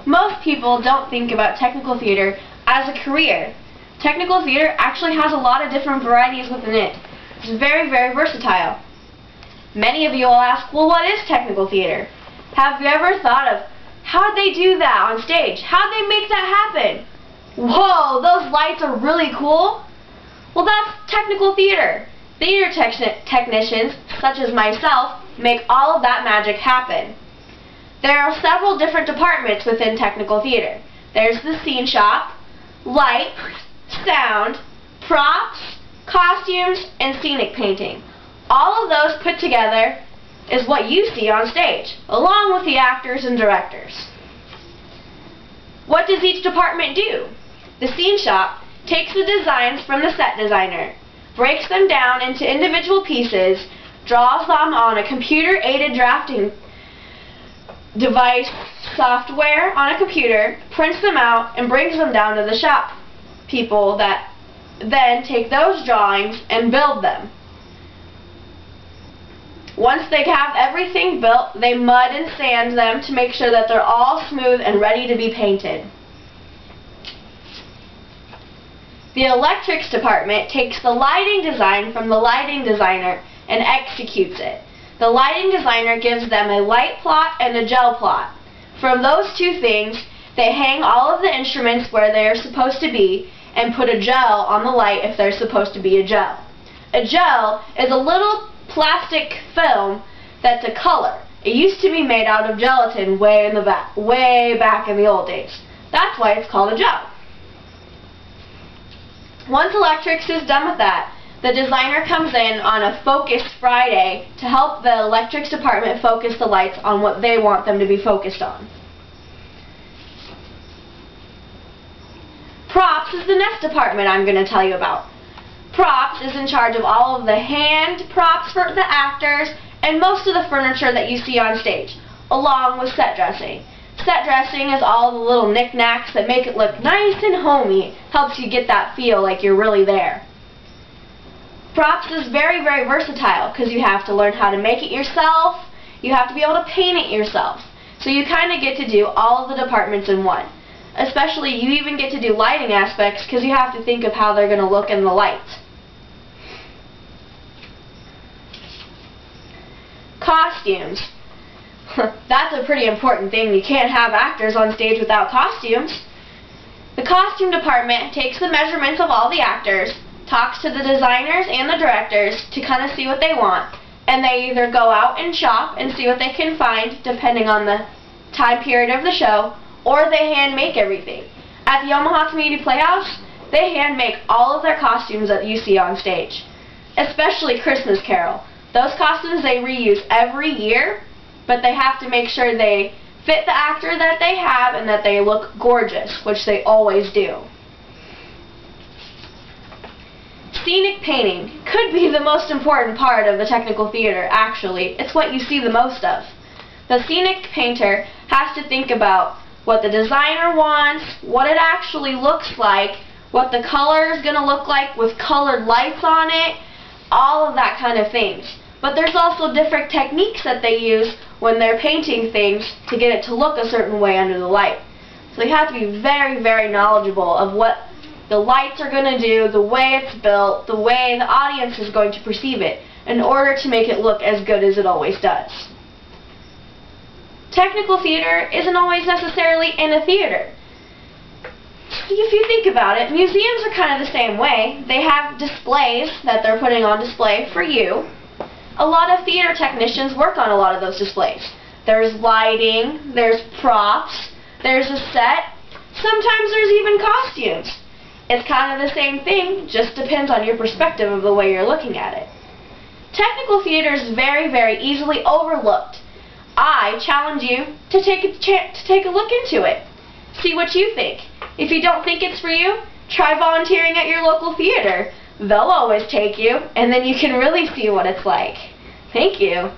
Most people don't think about technical theater as a career. Technical theater actually has a lot of different varieties within it. It's very, very versatile. Many of you will ask, well, what is technical theater? Have you ever thought of how'd they do that on stage? How'd they make that happen? Whoa, those lights are really cool. Well, that's technical theater. Theater technicians, such as myself, make all of that magic happen. There are several different departments within technical theater. There's the scene shop, light, sound, props, costumes, and scenic painting. All of those put together is what you see on stage, along with the actors and directors. What does each department do? The scene shop takes the designs from the set designer, breaks them down into individual pieces, draws them on a computer-aided drafting device software on a computer, prints them out, and brings them down to the shop people that then take those drawings and build them. Once they have everything built, they mud and sand them to make sure that they're all smooth and ready to be painted. The electrics department takes the lighting design from the lighting designer and executes it. The lighting designer gives them a light plot and a gel plot. From those two things, they hang all of the instruments where they are supposed to be and put a gel on the light if they're supposed to be a gel. A gel is a little plastic film that's a color. It used to be made out of gelatin way back in the old days. That's why it's called a gel. Once electrics is done with that, the designer comes in on a Focus Friday to help the electrics department focus the lights on what they want them to be focused on. Props is the next department I'm going to tell you about. Props is in charge of all of the hand props for the actors and most of the furniture that you see on stage, along with set dressing. Set dressing is all the little knickknacks that make it look nice and homey, helps you get that feel like you're really there. Props is very, very versatile because you have to learn how to make it yourself, you have to be able to paint it yourself. So you kind of get to do all of the departments in one. Especially, you even get to do lighting aspects because you have to think of how they're going to look in the lights. Costumes. That's a pretty important thing. You can't have actors on stage without costumes. The costume department takes the measurements of all the actors, talks to the designers and the directors to kind of see what they want, and they either go out and shop and see what they can find depending on the time period of the show, or they hand make everything. At the Omaha Community Playhouse, they hand make all of their costumes that you see on stage, especially Christmas Carol. Those costumes they reuse every year, but they have to make sure they fit the actor that they have and that they look gorgeous, which they always do. Scenic painting could be the most important part of the technical theater, actually. It's what you see the most of. The scenic painter has to think about what the designer wants, what it actually looks like, what the color is going to look like with colored lights on it, all of that kind of things. But there's also different techniques that they use when they're painting things to get it to look a certain way under the light. So you have to be very, very knowledgeable of what the lights are going to do, the way it's built, the way the audience is going to perceive it, in order to make it look as good as it always does. Technical theater isn't always necessarily in a theater. If you think about it, museums are kind of the same way. They have displays that they're putting on display for you. A lot of theater technicians work on a lot of those displays. There's lighting, there's props, there's a set, sometimes there's even costumes. It's kind of the same thing, just depends on your perspective of the way you're looking at it. Technical theater is very, very easily overlooked. I challenge you to take a look into it. See what you think. If you don't think it's for you, try volunteering at your local theater. They'll always take you, and then you can really see what it's like. Thank you.